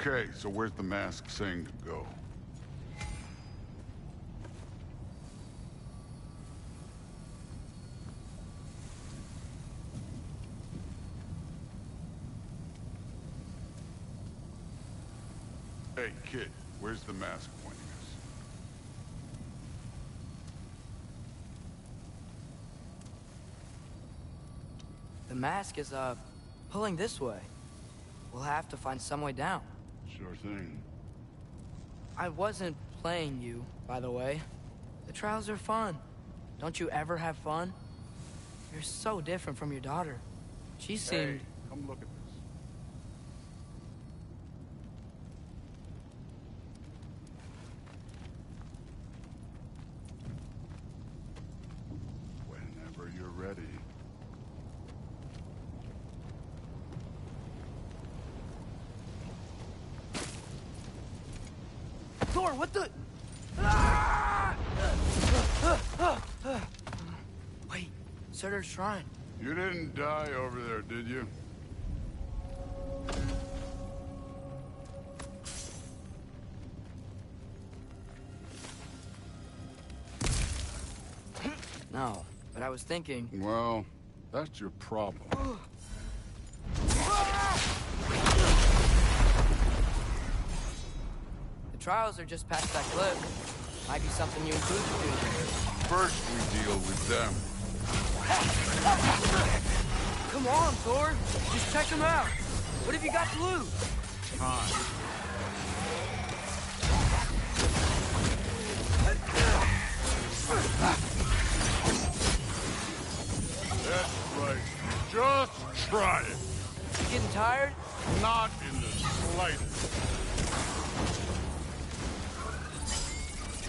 Okay, so where's the mask saying to go? Hey, kid, where's the mask pointing us? The mask is, pulling this way. We'll have to find some way down. Sure thing. I wasn't playing you, by the way. The trials are fun. Don't you ever have fun? You're so different from your daughter. She seemed... Hey, come look at this. Whenever you're ready. Thor, what the... Wait, Surtur's shrine. You didn't die over there, did you? No, but I was thinking... Well, that's your problem. The trials are just past that cliff. Might be something you and Boo could do. First, we deal with them. Come on, Thor. Just check them out. What have you got to lose? Time. That's right. Just try it. You getting tired? Not in the slightest.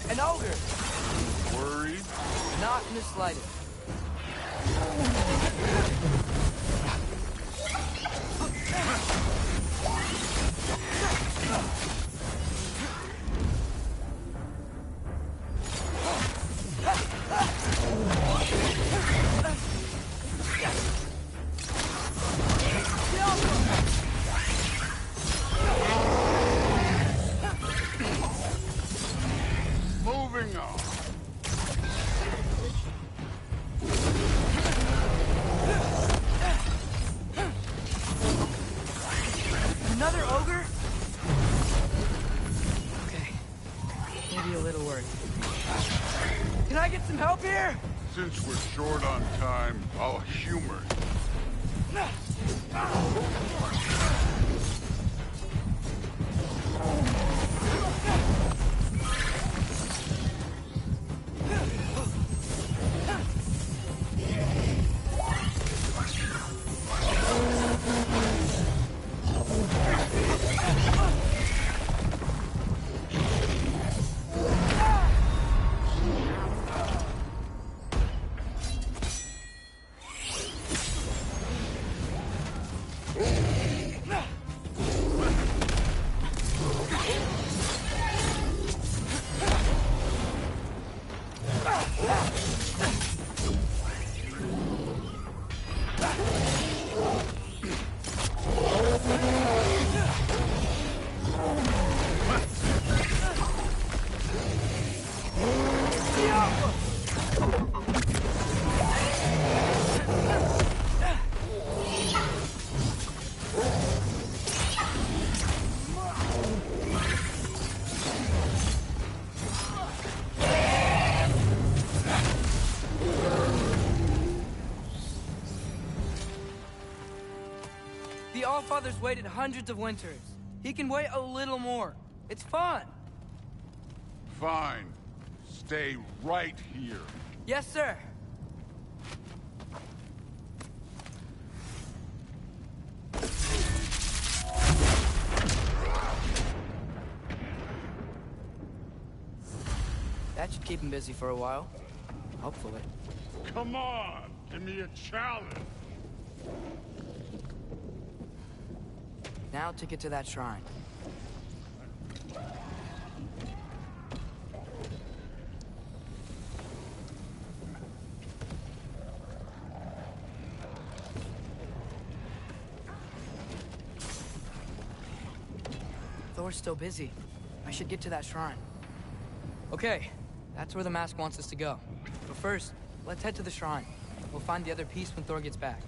An ogre. Worried? Not in the slightest. Moving on. Another ogre? Okay. Maybe a little worried. Can I get some help here? Since we're short on time, I'll humor you. The Allfather's waited hundreds of winters. He can wait a little more. It's fun. Fine. Stay right here. Yes, sir. That should keep him busy for a while. Hopefully. Come on! Give me a challenge! Now to get to that shrine. Thor's still busy. I should get to that shrine. Okay, that's where the mask wants us to go. But first, let's head to the shrine. We'll find the other piece when Thor gets back.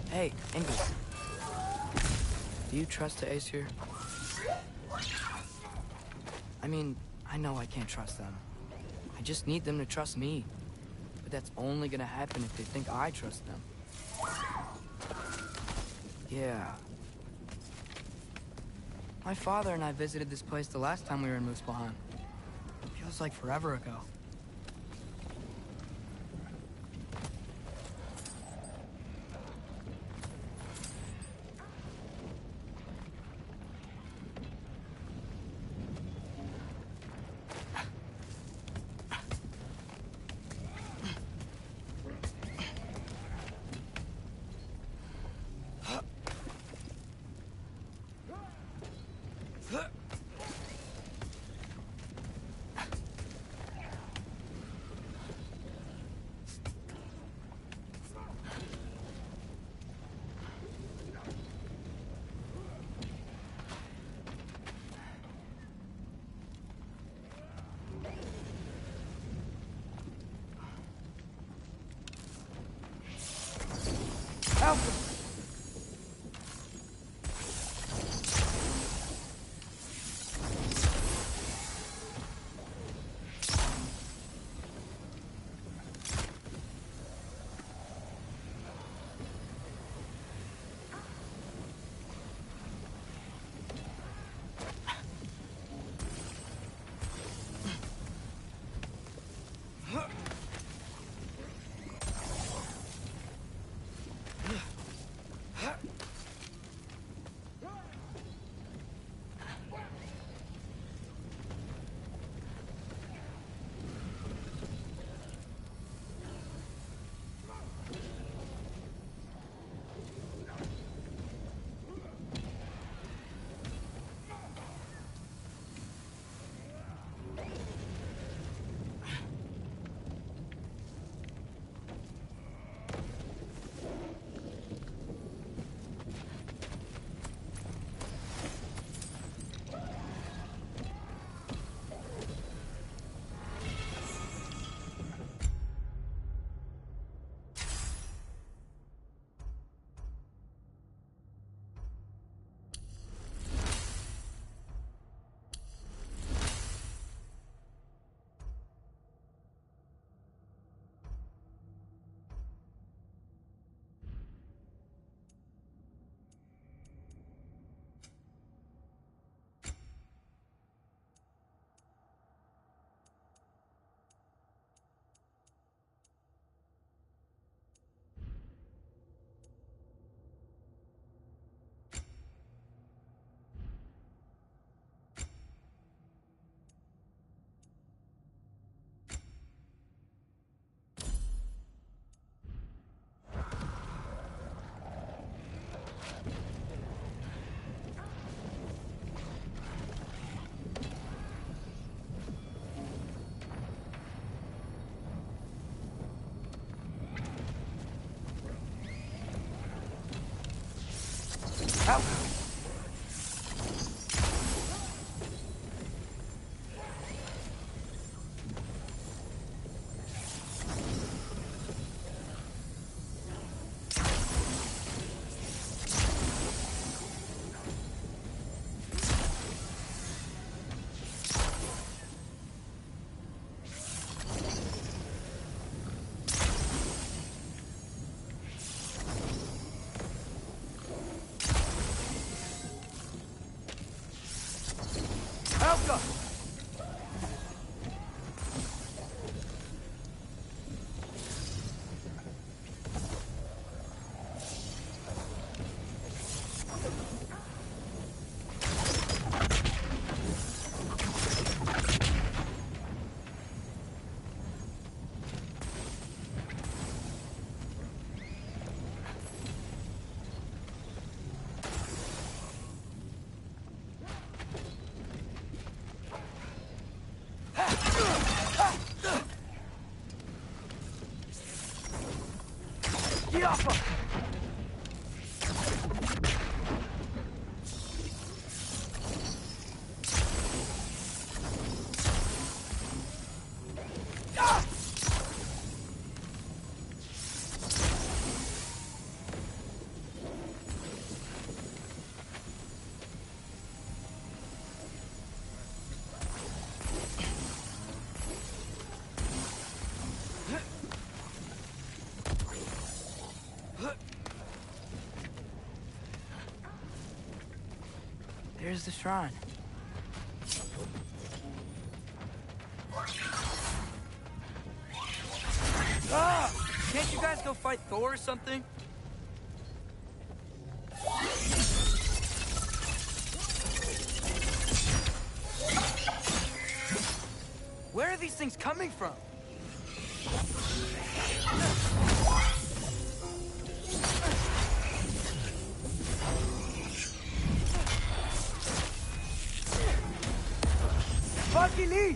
Hey, Ingrid. Do you trust the Aesir? I mean, I know I can't trust them. I just need them to trust me. But that's only gonna happen if they think I trust them. Yeah. My father and I visited this place the last time we were in Muspelheim. Feels like forever ago. Help! Help! There's the shrine. Ah! Can't you guys go fight Thor or something? Where are these things coming from? Fucking lead!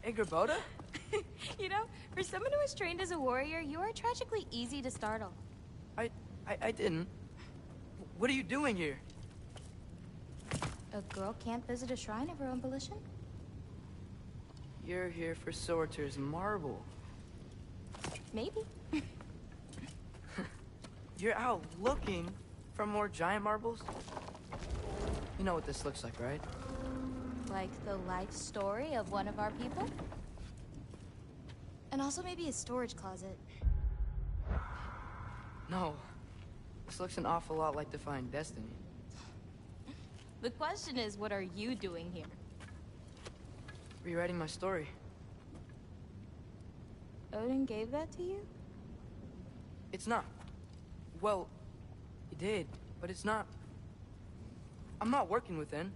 Hey, Gerboda? You know, for someone who was trained as a warrior, you are tragically easy to startle. I didn't. What are you doing here? A girl can't visit a shrine of her own volition? You're here for Sorter's marble. Maybe. You're out looking for more giant marbles? You know what this looks like, right? Like the life story of one of our people? And also maybe a storage closet. No. This looks an awful lot like Defying Destiny. The question is, what are you doing here? Rewriting my story. Odin gave that to you? It's not. Well, he did, but it's not. I'm not working with him.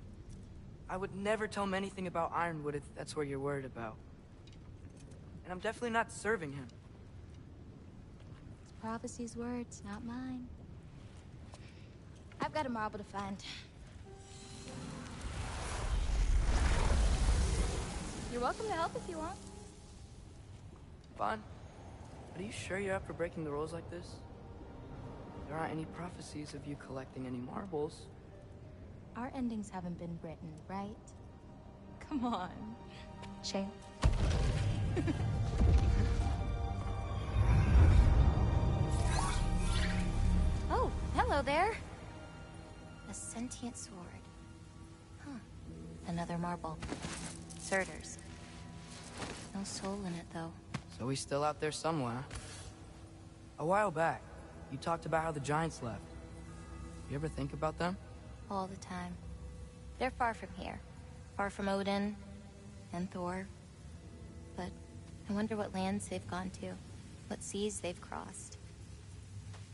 I would never tell him anything about Ironwood if that's what you're worried about. And I'm definitely not serving him. It's prophecy's words, not mine. I've got a marble to find. You're welcome to help if you want. Fine. But are you sure you're up for breaking the rules like this? There aren't any prophecies of you collecting any marbles. Our endings haven't been written, right? Come on, champ. Oh, hello there. A sentient sword. Huh. Another marble. Surtur's. No soul in it, though. So he's still out there somewhere. A while back, you talked about how the Giants left. You ever think about them? All the time. They're far from here. Far from Odin and Thor. But I wonder what lands they've gone to. What seas they've crossed.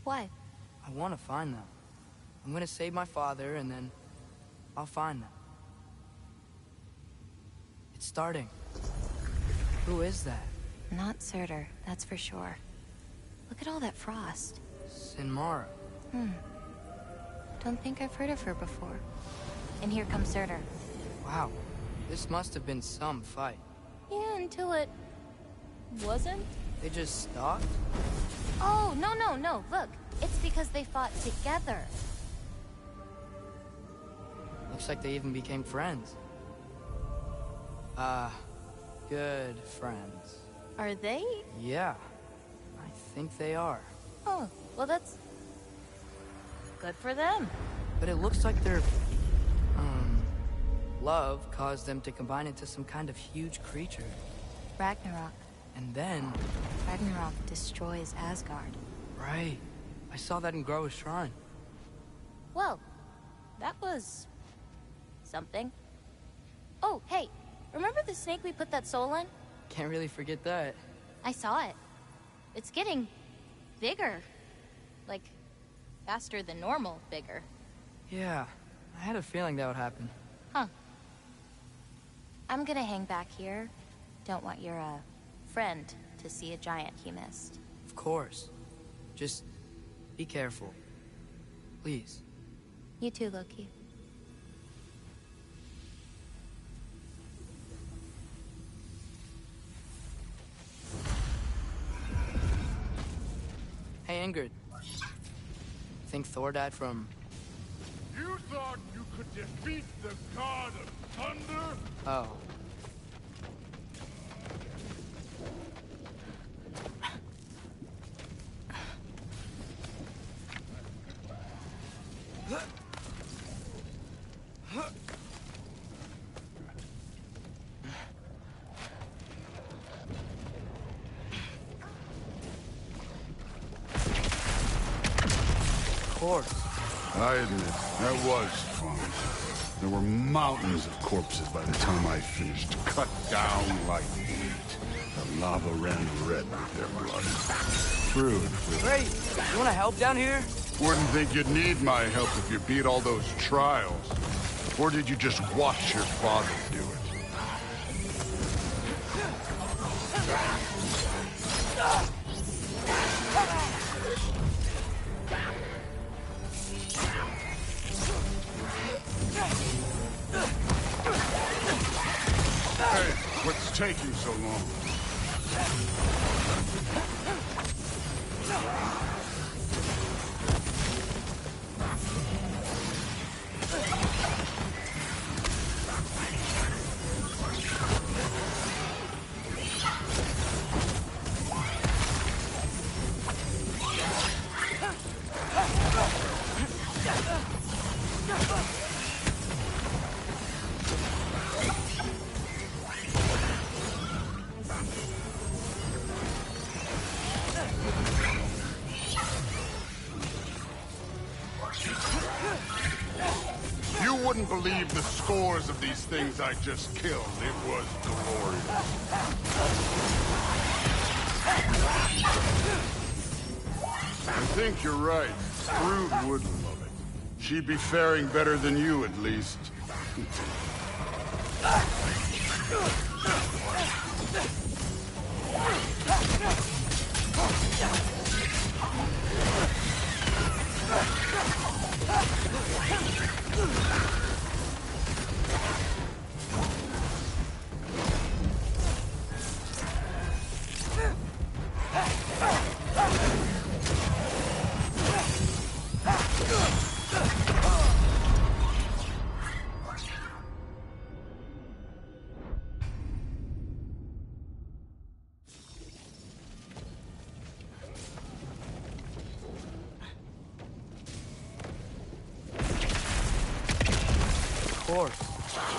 Why? I want to find them. I'm gonna save my father, and then I'll find them. It's starting. Who is that? Not Surtur, that's for sure. Look at all that frost. Sinmara. Don't think I've heard of her before. And here comes Surtur. Wow. This must have been some fight. Yeah, until it... wasn't? They just stopped? Oh, no. Look, it's because they fought together. Looks like they even became friends. Good friends. Are they? Yeah, I think they are. Oh, well that's... good for them. But it looks like their, love caused them to combine into some kind of huge creature. Ragnarok. And then... Ragnarok destroys Asgard. Right. I saw that in Groa's shrine. Well, that was... something. Oh, hey, remember the snake we put that soul in? Can't really forget that. I saw it. It's getting... bigger. Like, faster than normal bigger. Yeah, I had a feeling that would happen. Huh. I'm gonna hang back here. Don't want your, friend to see a giant he missed. Of course. Just be careful. Please. You too, Loki. Hey, Ingrid. Think Thor died from... You thought you could defeat the god of thunder? Oh. Of course. I admit, that was fun. There were mountains of corpses by the time I finished, cut down like wheat. The lava ran red with their blood. True. Great. You want to help down here? Wouldn't think you'd need my help if you beat all those trials. Or did you just watch your father do it? Hey, what's taking so long? You wouldn't believe the scores of these things I just killed. It was glorious. I think you're right. Skrud would love it. She'd be faring better than you, at least.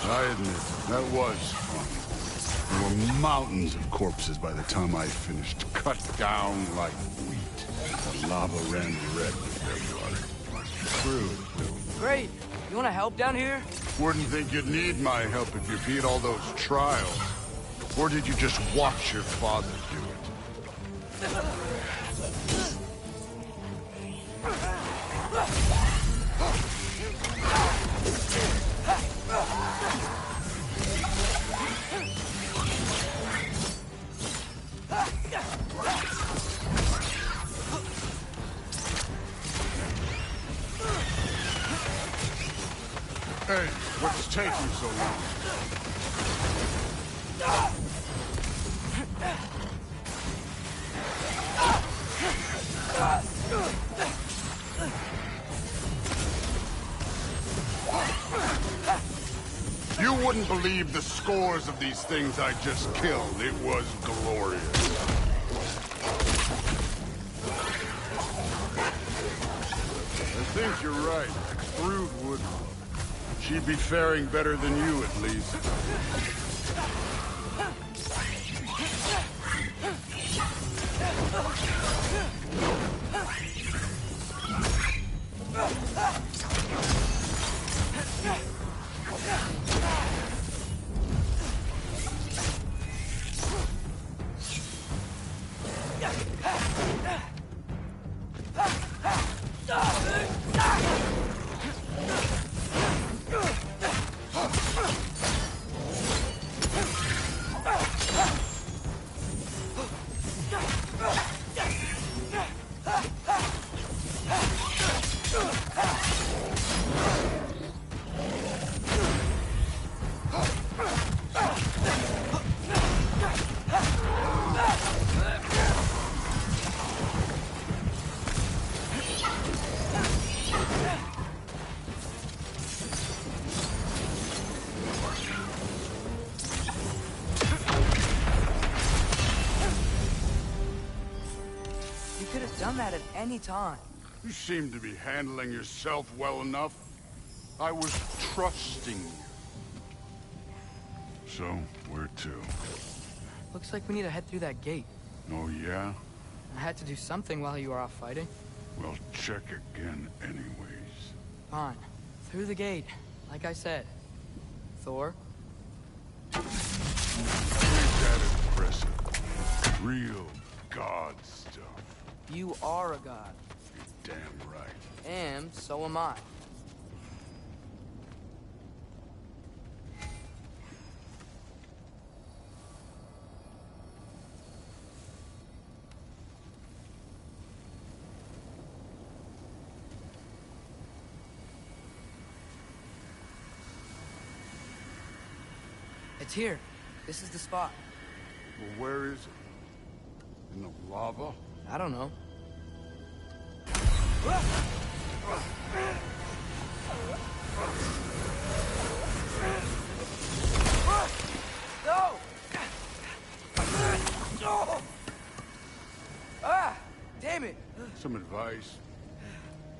I admit, that was fun. There were mountains of corpses by the time I finished, cut down like wheat. The lava ran red with their blood. True. Great. You want to help down here? Wouldn't think you'd need my help if you beat all those trials. Or did you just watch your father do it? Hey, what's taking so long? You wouldn't believe the scores of these things I just killed. It was glorious. I think you're right. Brood would. She'd be faring better than you, at least. Done that at any time. You seem to be handling yourself well enough. I was trusting you. So, where to? Looks like we need to head through that gate. Oh, yeah? I had to do something while you were off fighting. Well, check again anyways. Fine. Through the gate, like I said. Thor? Ain't that impressive? Real god stuff. You are a god. You're damn right. And so am I. It's here. This is the spot. Well, where is it? In the lava? I don't know. No! Ah! Damn it! Some advice.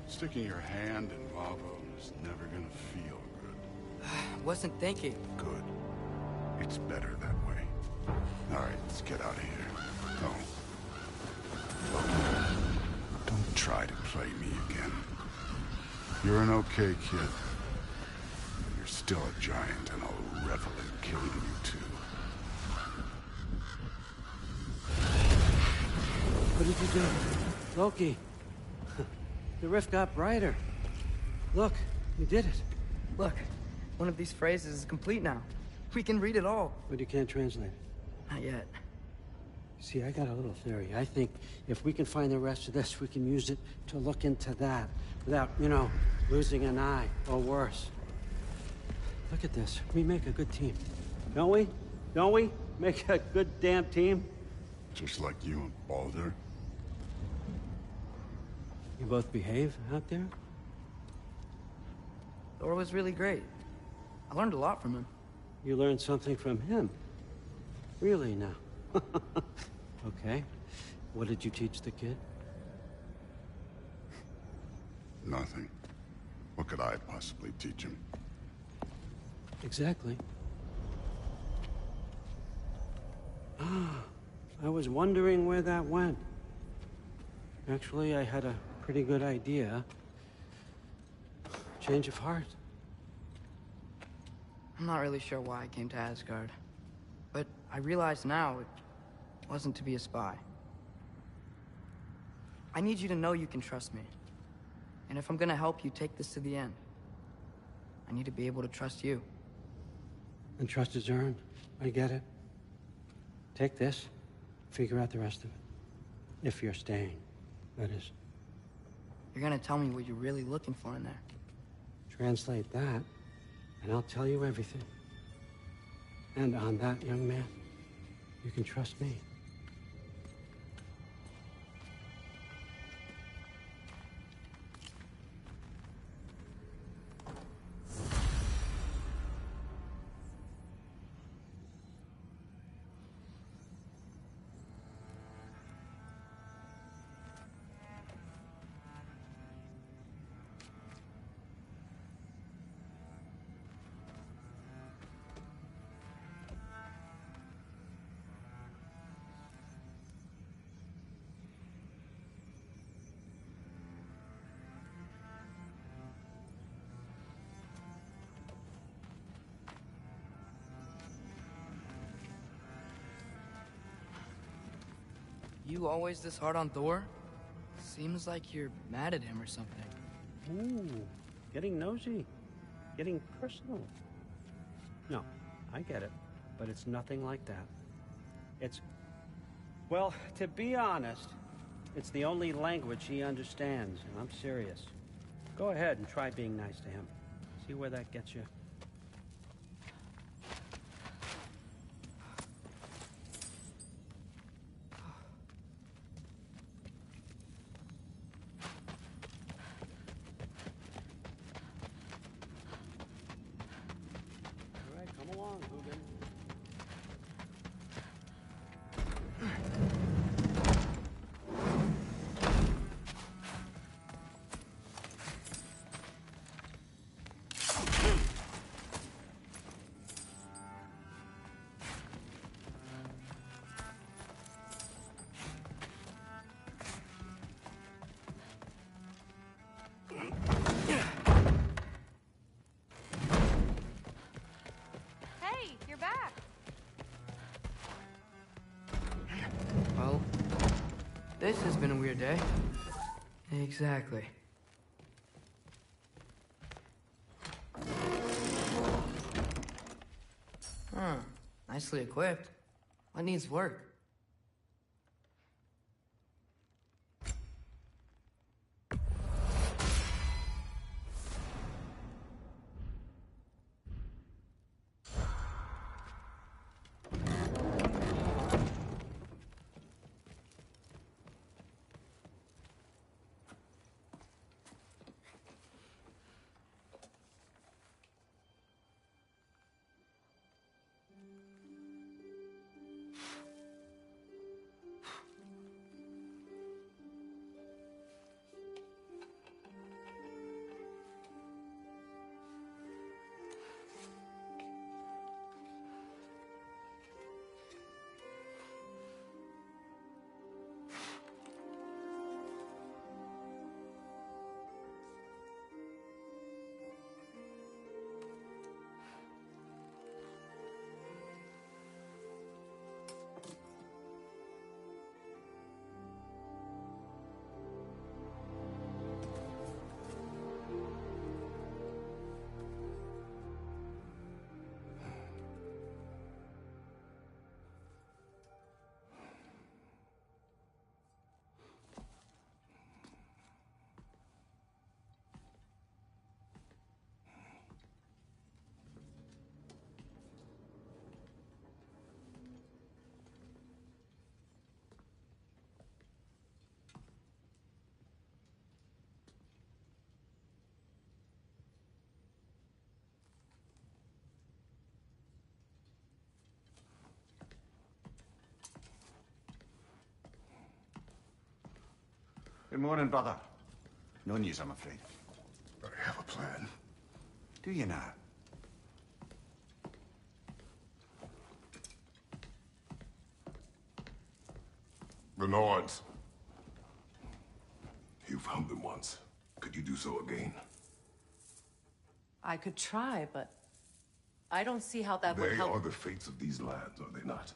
Sticking your hand in lava is never gonna feel good. Wasn't thinking. Good. It's better that way. All right, let's get out of here. No. Don't try to play me again. You're an okay kid. You're still a giant, and I'll revel in killing you too. What did you do? Loki. The rift got brighter. Look, you did it. Look, one of these phrases is complete now. We can read it all. But you can't translate it. Not yet. See, I got a little theory. I think if we can find the rest of this, we can use it to look into that without, you know, losing an eye or worse. Look at this. We make a good team. Don't we? Don't we? Make a good damn team? Just like you and Baldur. You both behave out there? Thor was really great. I learned a lot from him. You learned something from him? Really now? Okay. What did you teach the kid? Nothing. What could I possibly teach him? Exactly. I was wondering where that went. Actually, I had a pretty good idea. Change of heart. I'm not really sure why I came to Asgard. But I realize now it wasn't to be a spy. I need you to know you can trust me. And if I'm gonna help you take this to the end, I need to be able to trust you. And trust is earned. I get it. Take this, figure out the rest of it. If you're staying, that is. You're gonna tell me what you're really looking for in there. Translate that, and I'll tell you everything. And on that, young man, you can trust me. You always this hard on Thor? Seems like you're mad at him or something. Ooh, getting nosy. Getting personal. No, I get it. But it's nothing like that. It's... Well, to be honest, it's the only language he understands, and I'm serious. Go ahead and try being nice to him. See where that gets you. All right, come along, Hoogan. Hey, you're back. Well, this has been a weird day. Exactly. Huh. Nicely equipped. What needs work? Good morning, brother. No news, I'm afraid. But I have a plan. Do you now? The Nords. You found them once. Could you do so again? I could try, but I don't see how that would They help. are the fates of these lands, are they not?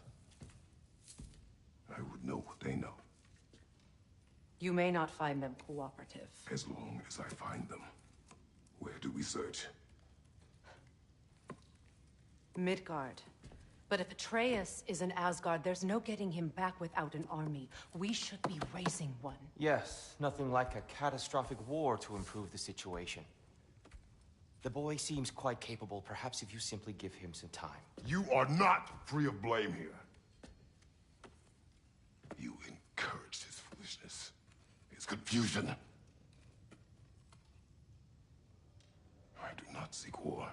I would know what they know, You may not find them cooperative. as long as I find them. Where do we search? Midgard. But if Atreus is in Asgard, there's no getting him back without an army. We should be raising one. Yes, nothing like a catastrophic war to improve the situation. The boy seems quite capable. Perhaps if you simply give him some time. You are not free of blame here. You encouraged his foolishness, his confusion. I do not seek war.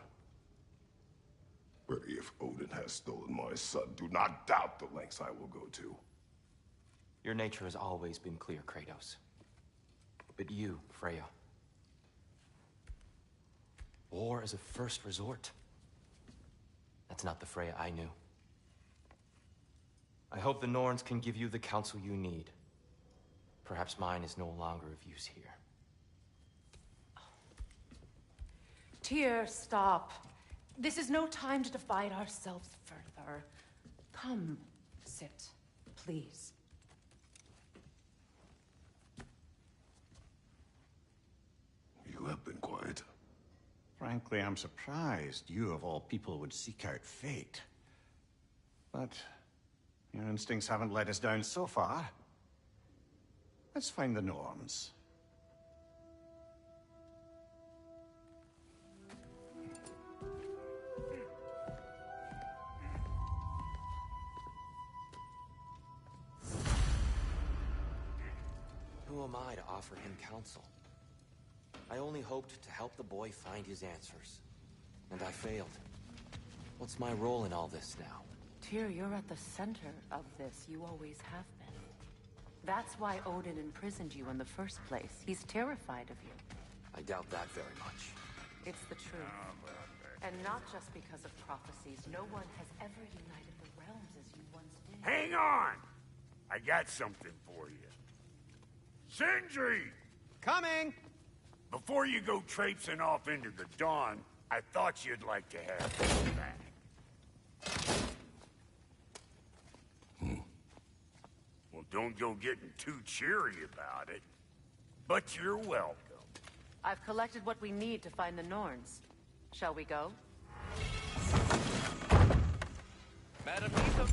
But if Odin has stolen my son, do not doubt the lengths I will go to. Your nature has always been clear, Kratos. But you, Freya. War as a first resort. That's not the Freya I knew. I hope the Norns can give you the counsel you need. Perhaps mine is no longer of use here. Tyr, stop. This is no time to divide ourselves further. Come, sit, please. You have been quiet. Frankly, I'm surprised you, of all people, would seek out fate. But your instincts haven't let us down so far. Let's find the Norns. Who am I to offer him counsel? I only hoped to help the boy find his answers. And I failed. What's my role in all this now? Tyr, you're at the center of this. You always have been. That's why Odin imprisoned you in the first place. He's terrified of you. I doubt that very much. It's the truth. And not just because of prophecies. No one has ever united the realms as you once did. Hang on! I got something for you. Sindri! Coming! Before you go traipsing off into the dawn, I thought you'd like to have this back. Well, don't go getting too cheery about it. But you're welcome. I've collected what we need to find the Norns. Shall we go? Madam Lisa.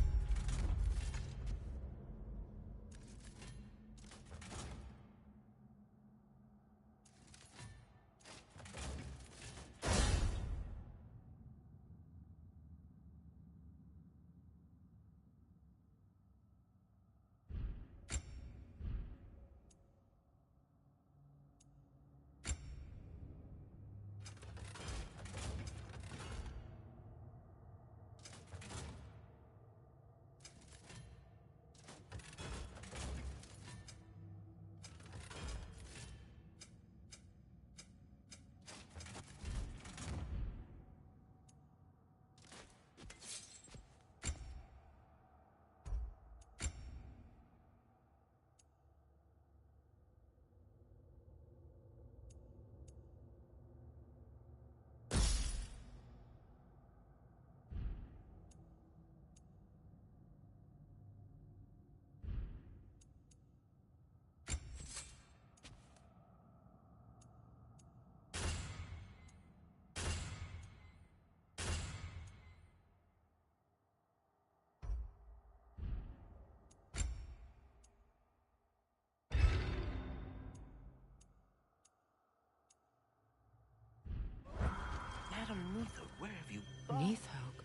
Madam Neithog, where have you gone? Neithog.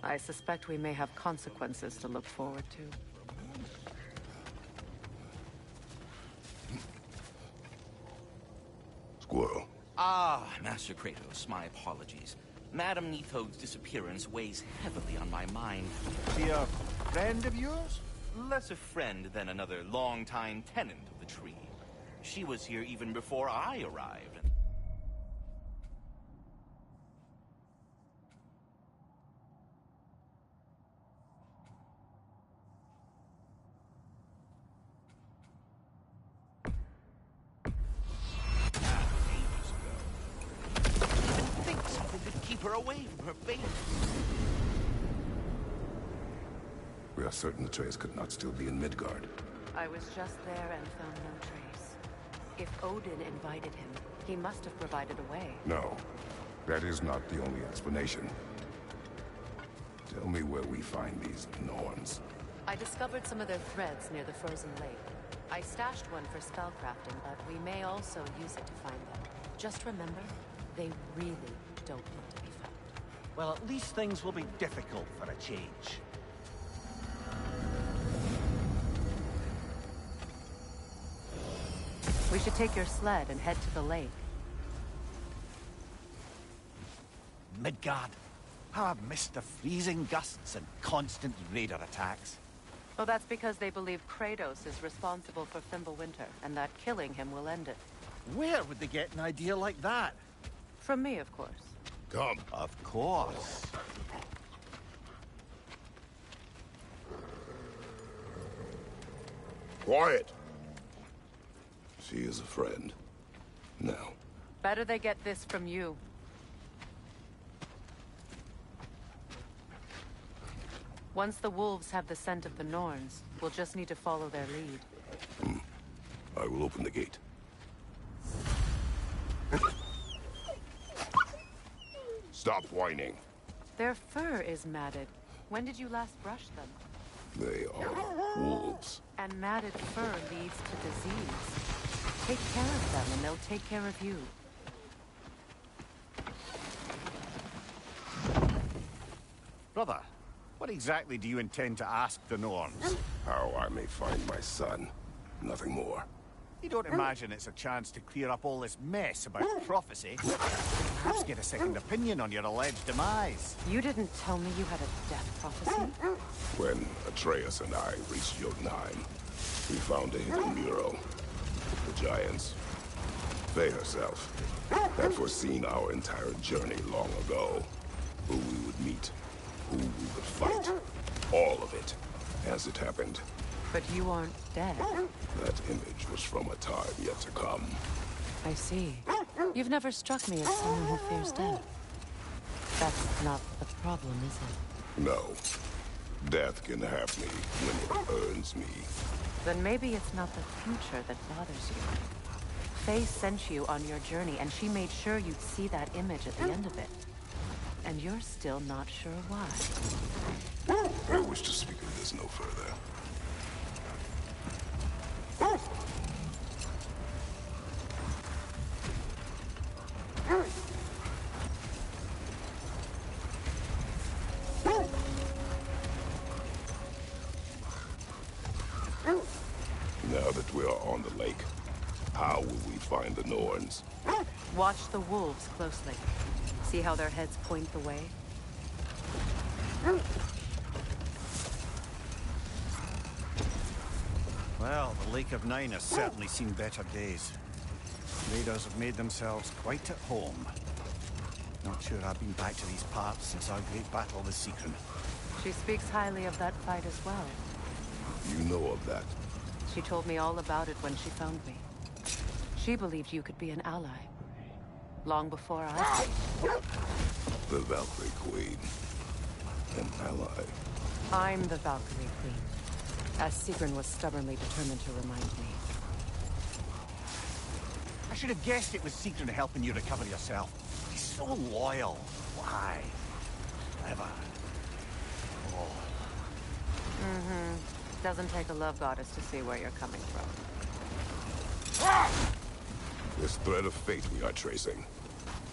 I suspect we may have consequences to look forward to. Squirrel. Ah, Master Kratos, my apologies. Madam Neithog's disappearance weighs heavily on my mind. Be a friend of yours? Less a friend than another longtime tenant of the tree. She was here even before I arrived. Ages ago. Even think so. her away from her fate. We are certain Atreus could not still be in Midgard. I was just there and found no trace. If Odin invited him, he must have provided a way. No, that is not the only explanation. Tell me where we find these Norns. I discovered some of their threads near the frozen lake. I stashed one for spellcrafting, but we may also use it to find them. Just remember, they really don't want to be found. Well, at least things will be difficult for a change. We should take your sled and head to the lake. Midgard. How I've missed the freezing gusts and constant raider attacks. Well, that's because they believe Kratos is responsible for Fimbulwinter, and that killing him will end it. Where would they get an idea like that? From me, of course. Come. Of course. Quiet. She is a friend. Now. Better they get this from you. Once the wolves have the scent of the Norns, we'll just need to follow their lead. I will open the gate. Stop whining. Their fur is matted. When did you last brush them? They are wolves. And matted fur leads to disease. Take care of them and they'll take care of you. Brother, what exactly do you intend to ask the Norns? How I may find my son. Nothing more. You don't imagine it's a chance to clear up all this mess about prophecy? Perhaps get a second opinion on your alleged demise. You didn't tell me you had a death prophecy? When Atreus and I reached Jotunheim, we found a hidden mural. The giants, Faye herself, had foreseen our entire journey long ago. Who we would meet, who we would fight. All of it, as it happened. But you aren't dead. That image was from a time yet to come. I see. You've never struck me as someone who fears death. That's not the problem, is it? No. Death can have me when it earns me. Then maybe it's not the future that bothers you. Faye sent you on your journey, and she made sure you'd see that image at the end of it. And you're still not sure why. I wish to speak of this no further. Now that we are on the lake, how will we find the Norns? Watch the wolves closely. See how their heads point the way? Well, the Lake of Nine has certainly seen better days. Raiders have made themselves quite at home. Not sure I've been back to these parts since our great battle with Sigrun. She speaks highly of that fight as well. You know of that. She told me all about it when she found me. She believed you could be an ally. Long before I... The Valkyrie Queen. An ally. I'm the Valkyrie Queen. As Sigrun was stubbornly determined to remind me. I should have guessed it was Sigrun helping you recover yourself. He's so loyal. Why? Clever. Oh. Mm-hmm. Doesn't take a love goddess to see where you're coming from. This thread of fate we are tracing.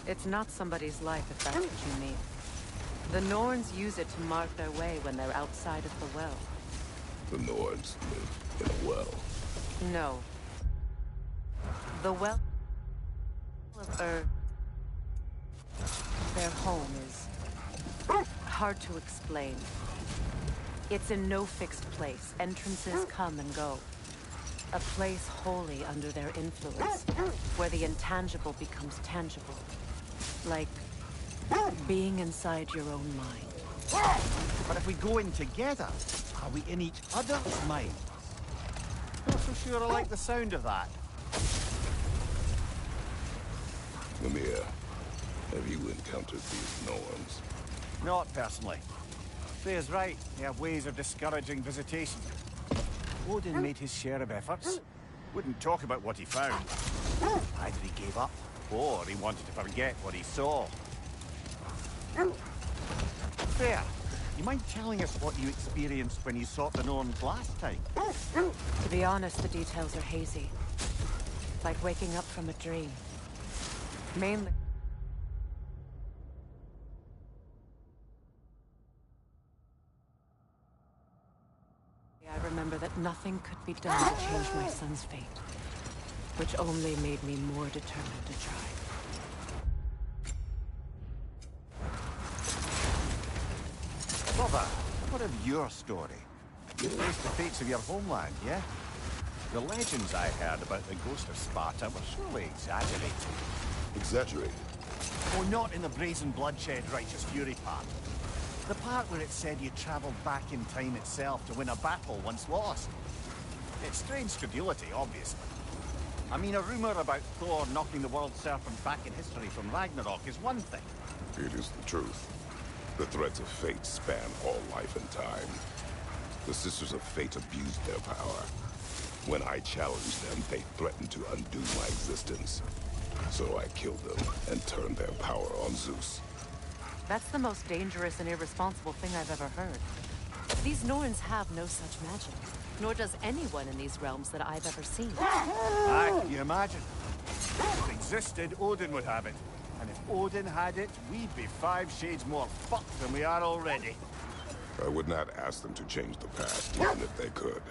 It's not somebody's life, if that's what you mean. The Norns use it to mark their way when they're outside of the well. The Norns live in a well. No. The well of Earth. Their home is hard to explain. It's in no fixed place. Entrances come and go. A place wholly under their influence, where the intangible becomes tangible. Like being inside your own mind. But if we go in together, are we in each other's mind? Not so sure I like the sound of that. Mimir, Have you encountered these Norns? Not personally. Freya's right. They have ways of discouraging visitation. Odin made his share of efforts. Wouldn't talk about what he found. Either he gave up, or he wanted to forget what he saw. Freya, you mind telling us what you experienced when you sought the Norns last time? To be honest, the details are hazy. Like waking up from a dream. Mainly... I remember that nothing could be done to change my son's fate, which only made me more determined to try. Brother, what of your story? You faced the fates of your homeland, yeah? The legends I heard about the ghost of Sparta were surely exaggerated. Exaggerated? Oh, not in the brazen bloodshed righteous fury part. The part where it said you travelled back in time itself to win a battle once lost. It's strange credulity, obviously. I mean, a rumour about Thor knocking the world serpent back in history from Ragnarok is one thing. It is the truth. The threads of fate span all life and time. The Sisters of Fate abused their power. When I challenged them, they threatened to undo my existence. So I killed them and turned their power on Zeus. That's the most dangerous and irresponsible thing I've ever heard. These Norns have no such magic, nor does anyone in these realms that I've ever seen. Aye, you imagine. If it existed, Odin would have it. And if Odin had it, we'd be 5 shades more fucked than we are already. I would not ask them to change the past, even if they could.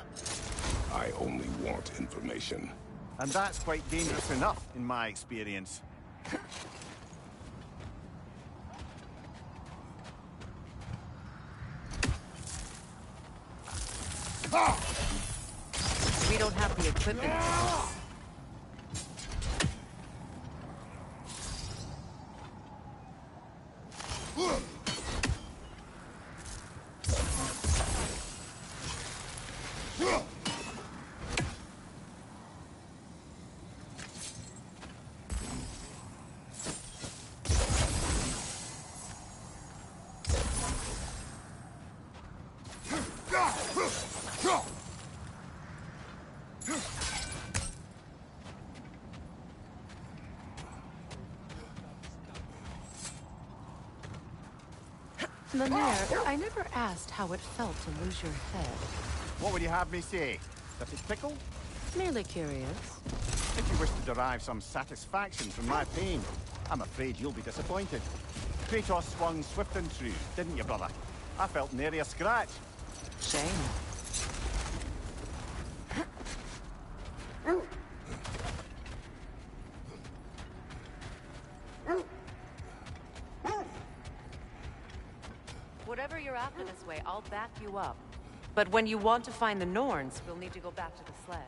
I only want information. And that's quite dangerous enough, in my experience. We don't have the equipment for this. Mimir, I never asked how it felt to lose your head. What would you have me say? Does it tickle? Merely curious. If you wish to derive some satisfaction from my pain, I'm afraid you'll be disappointed. Kratos swung swift and true, didn't you, brother? I felt nary a scratch. Shame. Whatever you're after this way, I'll back you up. But when you want to find the Norns, we'll need to go back to the sled.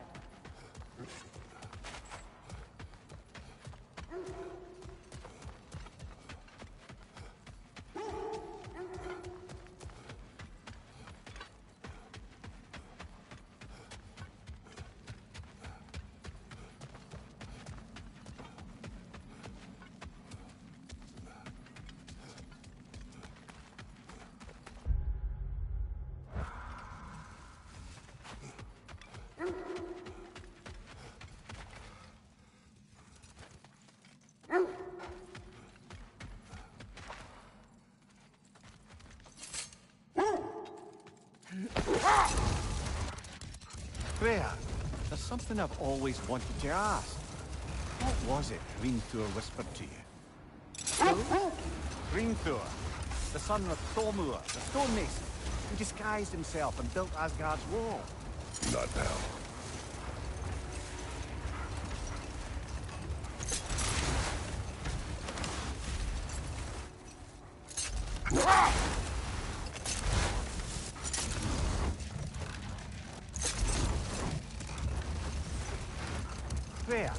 Freya, there's something I've always wanted to ask. What was it Green Thor whispered to you? Who? Green Thor, the son of Thormur, the stonemason, who disguised himself and built Asgard's wall. Not now. Freya,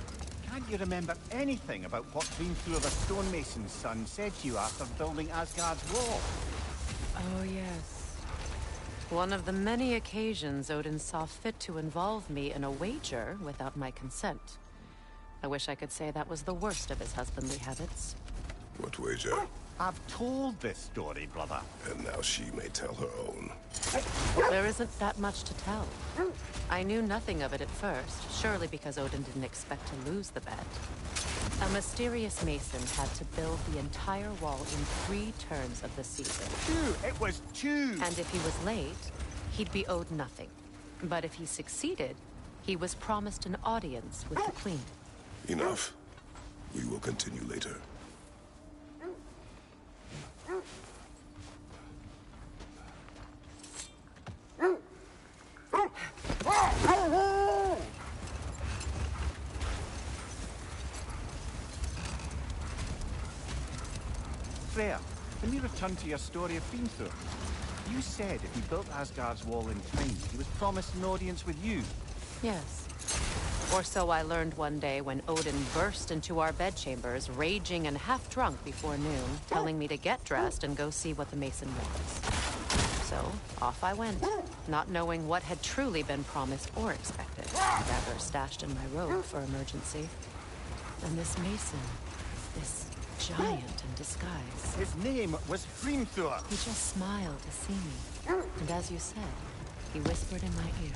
can't you remember anything about what Green Thor the stonemason's son said to you after building Asgard's wall? Oh, yes. One of the many occasions Odin saw fit to involve me in a wager without my consent. I wish I could say that was the worst of his husbandly habits. What wager? I've told this story, brother. And now she may tell her own. There isn't that much to tell. I knew nothing of it at first, surely because Odin didn't expect to lose the bet. A mysterious mason had to build the entire wall in 3 turns of the season. 2! It was 2! And if he was late, he'd be owed nothing. But if he succeeded, he was promised an audience with the queen. Enough. We will continue later. Freya, when you return to your story of Thor, you said if he built Asgard's wall in time, he was promised an audience with you. Yes. Or so I learned one day when Odin burst into our bedchambers, raging and half-drunk before noon, telling me to get dressed and go see what the mason wants. So, off I went, not knowing what had truly been promised or expected. Dagger stashed in my robe for emergency. And this mason, this giant in disguise. His name was Thor. He just smiled to see me. And as you said, he whispered in my ear.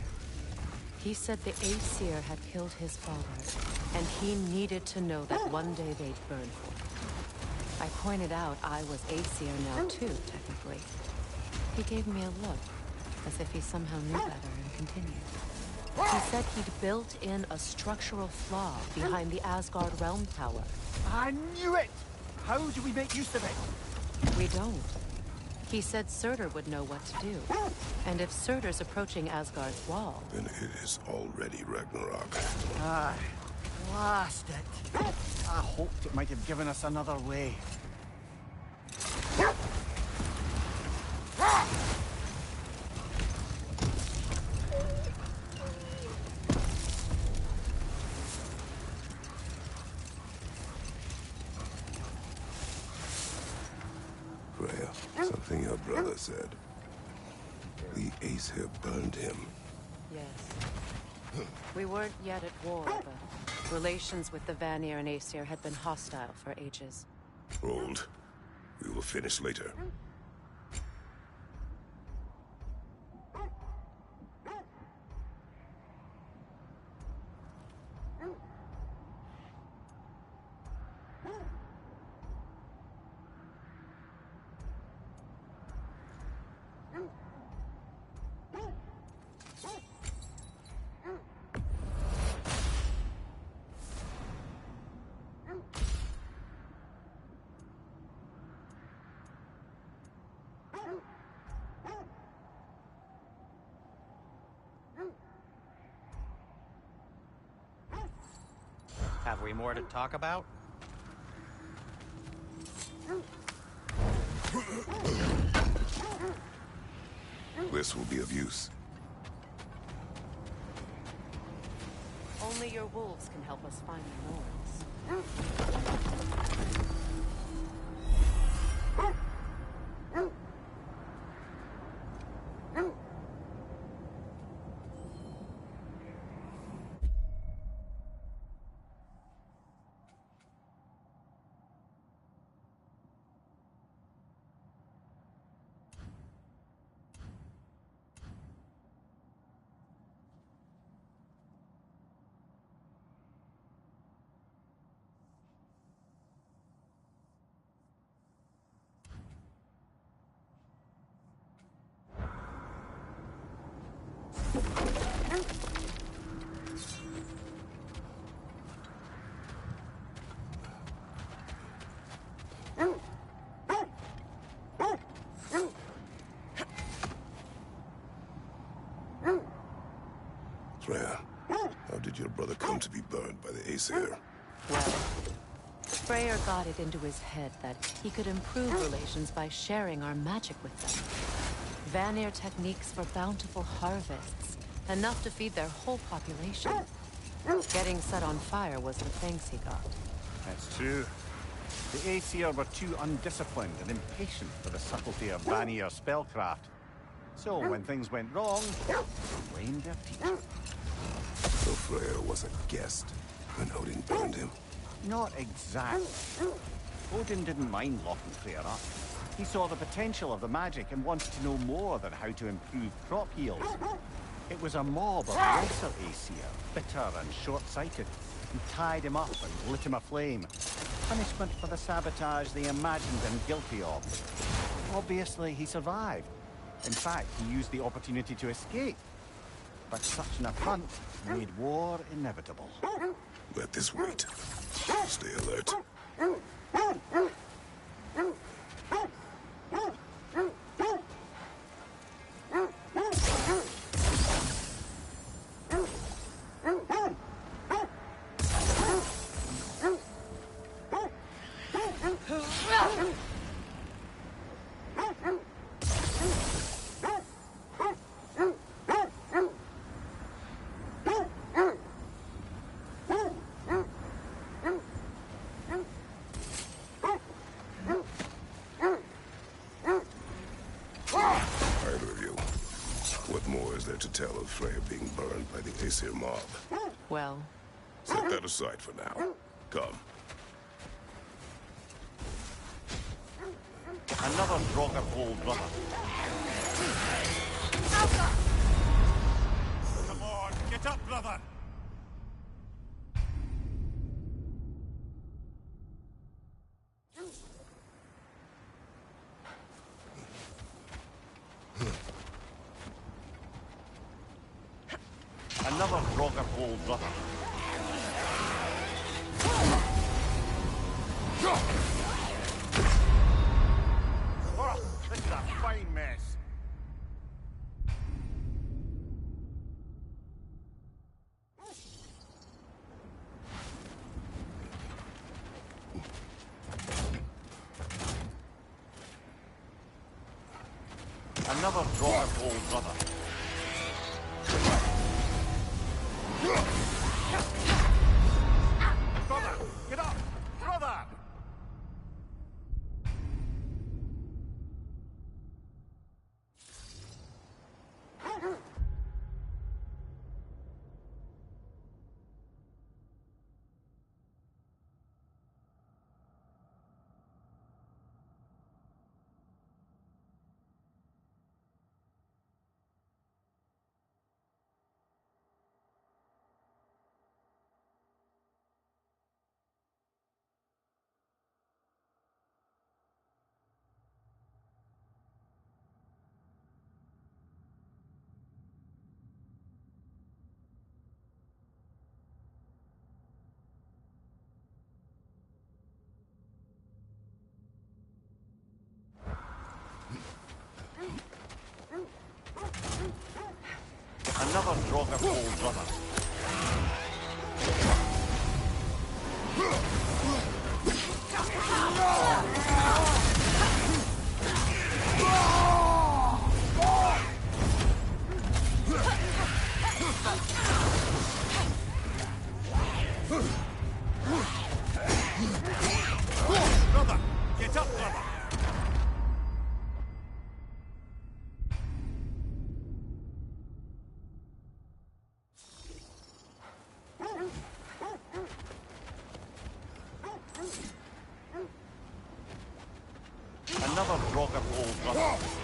He said the Aesir had killed his father, and he needed to know that one day they'd burn for it. I pointed out I was Aesir now too, technically. He gave me a look, as if he somehow knew better, and continued. He said he'd built in a structural flaw behind the Asgard Realm Tower. I knew it! How do we make use of it? We don't. He said Surtur would know what to do. And if Surtur's approaching Asgard's wall... Then it is already Ragnarok. Aye. Blast it. I hoped it might have given us another way. Freya, something your brother said. The Aesir burned him. Yes. We weren't yet at war, but relations with the Vanir and Aesir had been hostile for ages. Hold. We will finish later. Have we more to talk about? This will be of use. Only your wolves can help us find the Norns. Freya, how did your brother come to be burned by the Aesir? Well, Freyr got it into his head that he could improve relations by sharing our magic with them. Vanir techniques for bountiful harvests, enough to feed their whole population. Getting set on fire was the thanks he got. That's true. The Aesir were too undisciplined and impatient for the subtlety of Vanir spellcraft. So when things went wrong, they blamed their teacher. So Freya was a guest when Odin burned him? Not exactly. Odin didn't mind locking Freya up. He saw the potential of the magic and wanted to know more than how to improve crop yields. It was a mob of lesser Aesir, bitter and short-sighted, who tied him up and lit him aflame. Punishment for the sabotage they imagined him guilty of. Obviously, he survived. In fact, he used the opportunity to escape. But such an affront made war inevitable. Let this wait. Stay alert. To tell of Freya being burned by the Aesir mob. Well... Set that aside for now. Come. Another Draugr hole, brother. Come on, get up, brother! Another Draugr hole, brother. Oh, this is a fine mess. Another Draugr hole, brother. Brother, get up! Brother! Another Draugr hole, brother. Brother, get up, brother. Another Draugr hole, brother.